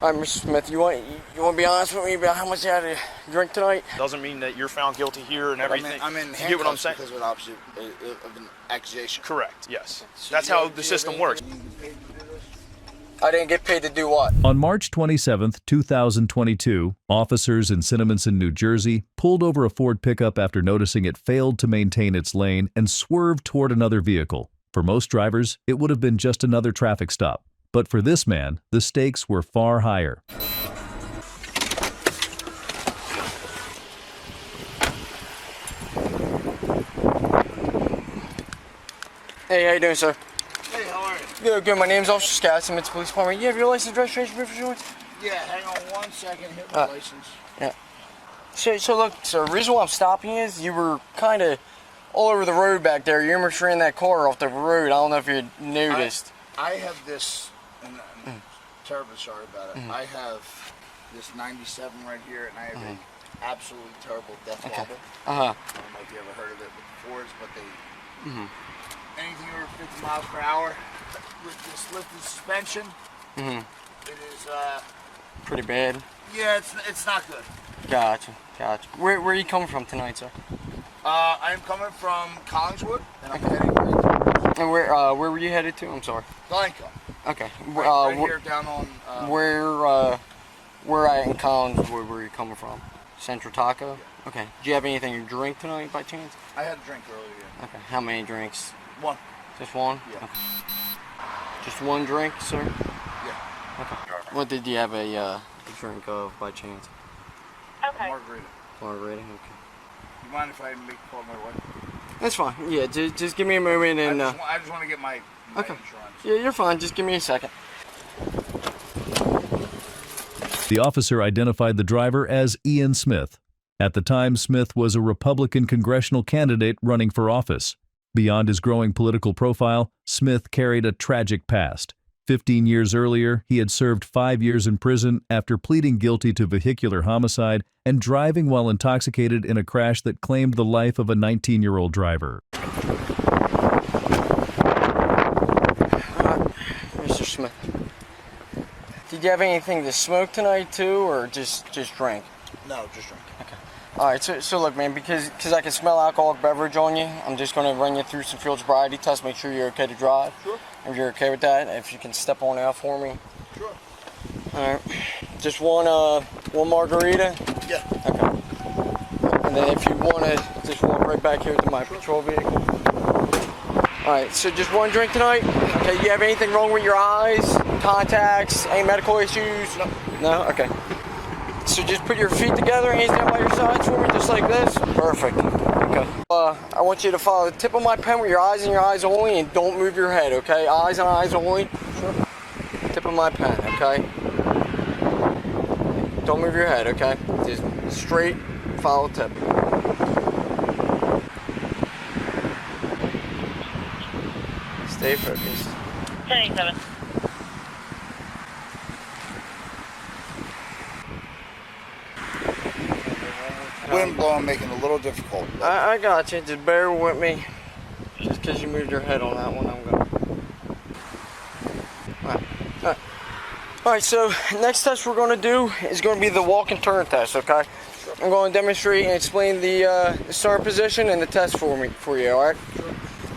All right, Mr. Smith, you want to be honest with me about how much you had to drink tonight? Doesn't mean that you're found guilty here and everything. I'm in you get what I'm saying? because of an accusation. Correct, yes. That's how the system works. I didn't get paid to do what? On March 27, 2022, officers in Cinaminson, New Jersey, pulled over a Ford pickup after noticing it failed to maintain its lane and swerved toward another vehicle. For most drivers, it would have been just another traffic stop. But for this man, the stakes were far higher. Hey, how you doing, sir? Hey, how are you? Good, good. My name's Officer Scott, Cinaminson Police Department. You have your license, registration, proof of insurance? Yeah, hang on 1 second. Hit my license. Yeah. So look, sir, the reason why I'm stopping you is you were kind of all over the road back there. You almost ran that car off the road. I don't know if you noticed. I have this, and I'm terribly sorry about it. I have this 97 right here, and I have an absolutely terrible death wobble. I don't know if you ever heard of it with the Fords, but they anything over 50 miles per hour with this lifted suspension. It is Pretty bad. yeah, it's not good. Gotcha. Where are you coming from tonight, sir? I am coming from Collingswood, and I'm heading And where were you headed to? I'm sorry. Glencoe. Okay. Right here down on Where at in Collingswood were you coming from? Central Taco? Yeah. Okay. Do you have anything to drink tonight by chance? I had a drink earlier. Okay. How many drinks? One. Just one? Yeah. Okay. Just one drink, sir? Yeah. Okay. What did you have a drink of by chance? Okay. Margarita. Margarita? Okay. You mind if I make a call my wife? That's fine. Yeah, just give me a moment and I just want to get my okay. insurance. Yeah, you're fine. Just give me a second. The officer identified the driver as Ian Smith. At the time, Smith was a Republican congressional candidate running for office. Beyond his growing political profile, Smith carried a tragic past. 15 years earlier, he had served 5 years in prison after pleading guilty to vehicular homicide and driving while intoxicated in a crash that claimed the life of a 19-year-old driver. Mr. Smith, did you have anything to smoke tonight too, or just drink? No, just drink. Okay. All right. So look, man, because I can smell alcoholic beverage on you, I'm just going to run you through some field sobriety tests, make sure you're okay to drive. Sure. If you're okay with that, if you can step on out for me. Sure. All right. Just one margarita. Yeah. Okay. And then if you want to just walk right back here to my patrol vehicle. All right. So just one drink tonight. Okay. You have anything wrong with your eyes, contacts, any medical issues? No. No. Okay. So just put your feet together, hands down by your sides for me, just like this. Perfect. Okay. I want you to follow the tip of my pen with your eyes and your eyes only, and don't move your head, okay? Eyes and eyes only. Sure. Tip of my pen, okay? Don't move your head, okay? Just straight, follow the tip. Stay focused. 77. Wind blowing, making it a little difficult. I got you. Just bear with me. Just because you moved your head on that one, I'm going to... All right, so next test we're going to do is going to be the walk and turn test, okay? I'm going to demonstrate and explain the starting position and the test for you, all right?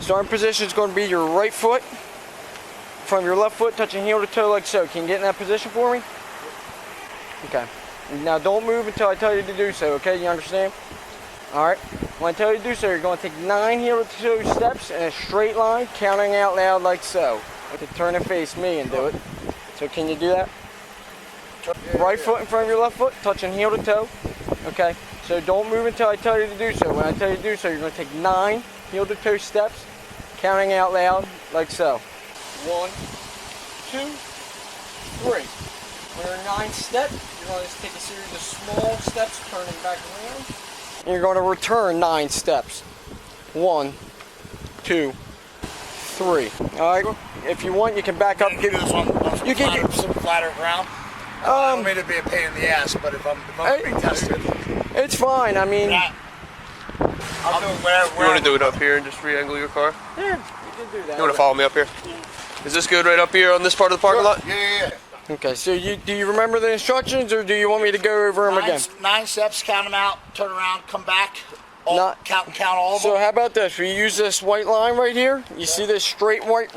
Starting position is going to be your right foot from your left foot touching heel to toe like so. Can you get in that position for me? Okay. Now don't move until I tell you to do so, okay? You understand? Alright. When I tell you to do so, you're going to take 9 heel to toe steps in a straight line, counting out loud like so. You can turn and face me and do it. So can you do that? Right foot in front of your left foot, touching heel to toe. Okay? So don't move until I tell you to do so. When I tell you to do so, you're going to take 9 heel to toe steps, counting out loud like so. 1, 2, 3. When you're 9 steps, you're going to just take a series of small steps, turning back around. And you're going to return 9 steps. 1, 2, 3. All right. If you want, you can back up. Give this one you can some flatter ground. I don't mean to be a pain in the ass, but if I'm being tested, it's fine. I mean, I'll do whatever. You want to do it up here and just re-angle your car? yeah, you can do that. You want to follow me up here? Is this good right up here on this part of the parking lot? Yeah. Okay, so do you remember the instructions, or do you want me to go over them again? 9 steps, count them out, turn around, come back, count all of So them. how about this? We use this white line right here. You see this straight white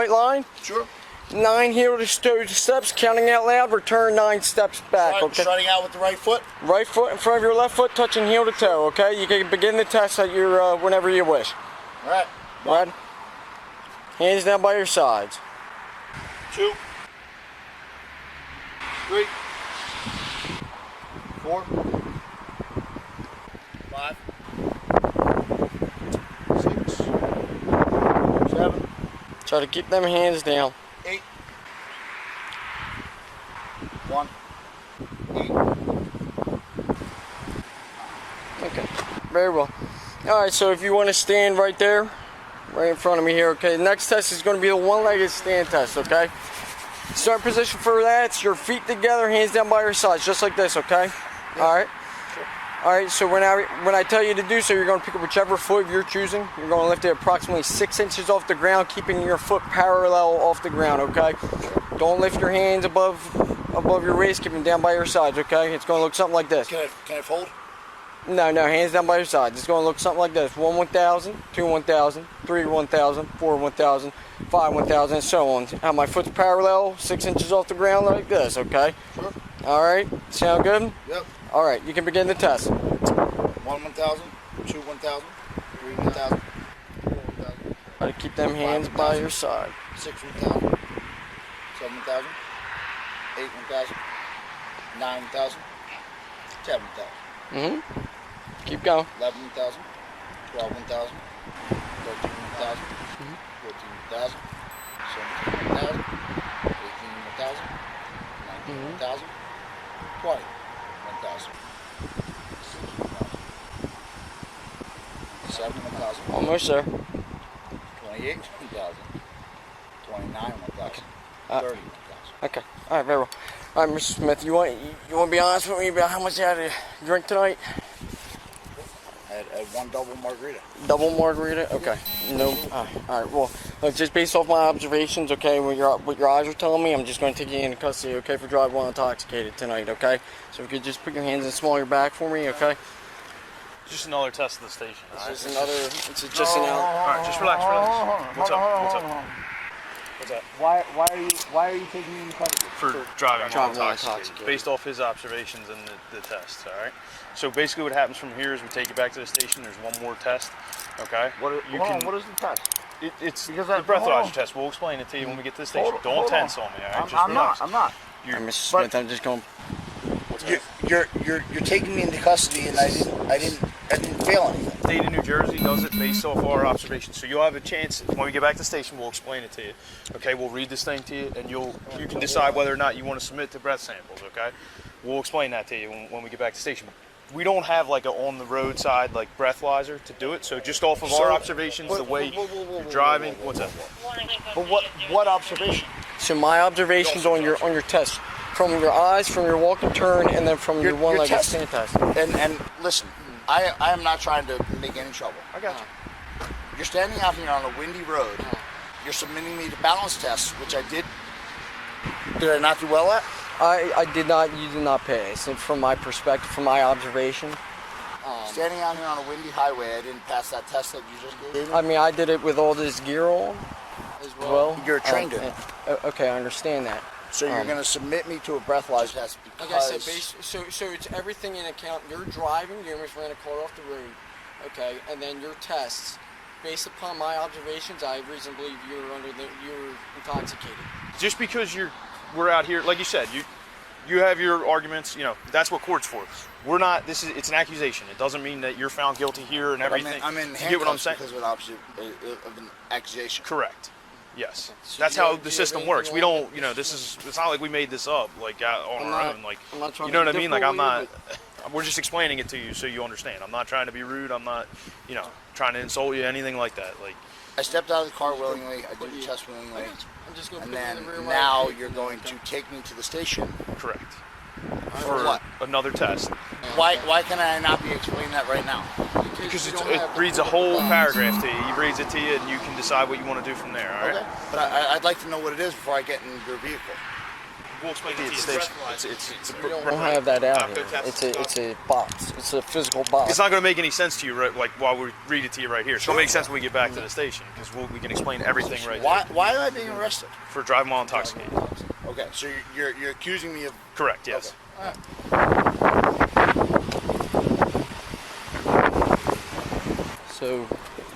line? Sure. 9 heel to steps, counting out loud, return 9 steps back, okay? Starting out with the right foot. Right foot in front of your left foot, touching heel to toe, okay? You can begin the test at your, whenever you wish. All right. Right? Hands down by your sides. 2, 3, 4, 5, 6, 7, Try to keep them hands down. 8, 1, 8. Okay, very well. All right, so if you want to stand right there, right in front of me here, okay? The next test is going to be the one-legged stand test, okay? Start position for that, it's your feet together, hands down by your sides, just like this, okay? Yeah. All right? Sure. All right, so when I tell you to do so, you're going to pick up whichever foot you're choosing. You're going to lift it approximately 6 inches off the ground, keeping your foot parallel off the ground, okay? Don't lift your hands above your waist, keep them down by your sides, okay? It's going to look something like this. Can I fold? No, hands down by your sides. It's going to look something like this. 1 1,000, 2 1,000, 3 1,000, 4 1,000, 5 1,000, and so on. How my foot's parallel, 6 inches off the ground like this, okay? Sure. All right, sound good? Yep. All right, you can begin the test. 1 1,000, 2 1,000, 3 1,000, 4 1,000. Try to keep them hands by your side. 6 1,000, 7 1,000, 8 1,000, 9 1,000, 10 1,000. Keep going. 11 1,000, 12 1,000, 13 1,000, 14 1,000, 17 1,000, 18 1,000, 19 1,000, 20 1,000, 7 1,000, Almost there. 28 1,000, 29 1,000, 30 1,000. Okay. All right, very well. All right, Mr. Smith, you want to be honest with me about how much you had to drink tonight? I had 1 double margarita. Double margarita? Okay. No. All right. Well, look, just based off my observations, okay, what your eyes are telling me, I'm just going to take you into custody, okay, for driving while intoxicated tonight, okay? So if you could just put your hands in small of your back for me, okay? Just another test of the station. It's just an All right, just relax. What's up? What's up? Why are you taking me in custody? For driving while while intoxicated, intoxicated. based off his observations and the test. All right. So basically, what happens from here is we take you back to the station. There's one more test. Okay. What is the test? It's Because the hold breathalyzer on. test. We'll explain it to you when we get to the station. Hold Don't on. tense on me. All right. Just I'm relax. not. All right, Mr. Smith, I'm just going. You're taking me into custody, and I didn't fail anything. State of New Jersey does it based off our observations. So you'll have a chance when we get back to the station. We'll explain it to you. Okay, we'll read this thing to you, and you can decide whether or not you want to submit to breath samples. Okay, we'll explain that to you when we get back to the station. We don't have like a on the roadside like breathalyzer to do it. So just off of our observations, the way you're driving. What's that? But what observation? So my observations on your test, from your eyes, from your walk and turn, and then from your one-legged testing. stand test. And listen, I am not trying to make any trouble. I got you. You're standing out here on a windy road. You're submitting me to balance tests, which I did. Did I not do well at? I did not. You did not pass. And from my perspective, from my observation, Standing out here on a windy highway, I didn't pass that test that you just gave me. I mean, I did it with all this gear on as well. You're trained in it. Okay, I understand that. So you're going to submit me to a breathalyzer test because... Like I said, so it's everything in account. You're driving, you almost ran a car off the road, okay, and then your tests. Based upon my observations, I reason believe you're intoxicated. Just because we're out here, like you said, you have your arguments. You know, that's what court's for. We're not. It's an accusation. It doesn't mean that you're found guilty here and everything. I'm in you get what I'm handcuffs saying? because of an accusation. Correct. Yes. So That's do you- how do the you system have works. We anything don't. You know, it's not like we made this up like on I'm our not- own. Like, I'm not trying you to know be what I mean? Like, I'm difficult not. with We're just explaining it to you so you understand. I'm not trying to be rude. I'm not, trying to insult you, anything like that. Like, I stepped out of the car willingly. I did the test willingly. I'm just going to And put you in then the rear now window. you're going to take me to the station. correct. For what? Another test. Why can I not be explaining that right now? Because you it don't have the reads a proof whole of that. paragraph to you. He reads it to you, and you can decide what you want to do from there. All right. Okay. But I'd like to know what it is before I get in your vehicle. We'll explain it to you at the station. It's a We don't have that out here. It's a box. It's a physical box. It's not going to make any sense to you, right, like while we read it to you right here. It's going to make sense when we get back to the station because we can explain everything right Why am I being arrested? for driving while intoxicated. Okay, so you're accusing me of. Correct. Yes. Okay. All right. So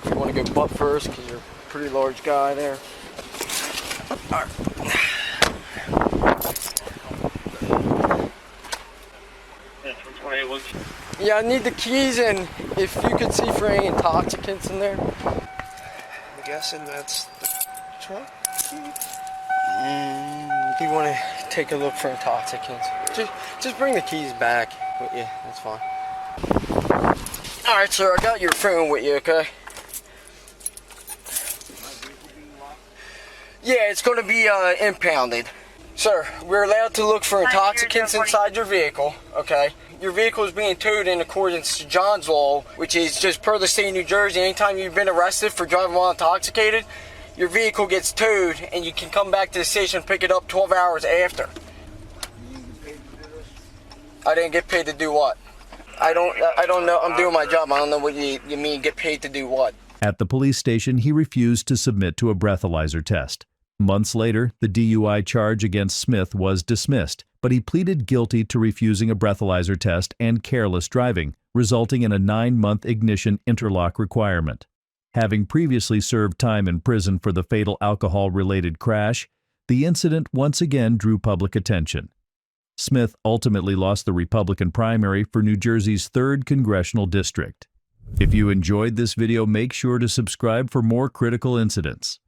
if you want to go butt first, because you're a pretty large guy there. All right. Yeah, I need the keys, and if you could see for any intoxicants in there. I'm guessing that's the truck. Do you want to take a look for intoxicants? Just bring the keys back with you. That's fine. All right, sir. I got your phone with you. Okay. Yeah, it's going to be impounded. Sir, we're allowed to look for intoxicants inside your vehicle. Okay. Your vehicle is being towed in accordance to John's law, which is just per the state of New Jersey. Anytime you've been arrested for driving while intoxicated, your vehicle gets towed, and you can come back to the station and pick it up 12 hours after. I didn't get paid to do what? I don't know. I'm doing my job. I don't know what you mean get paid to do what. At the police station, he refused to submit to a breathalyzer test. Months later, the DUI charge against Smith was dismissed, but he pleaded guilty to refusing a breathalyzer test and careless driving, resulting in a 9-month ignition interlock requirement. Having previously served time in prison for the fatal alcohol-related crash, the incident once again drew public attention. Smith ultimately lost the Republican primary for New Jersey's 3rd Congressional District. If you enjoyed this video, make sure to subscribe for more critical incidents.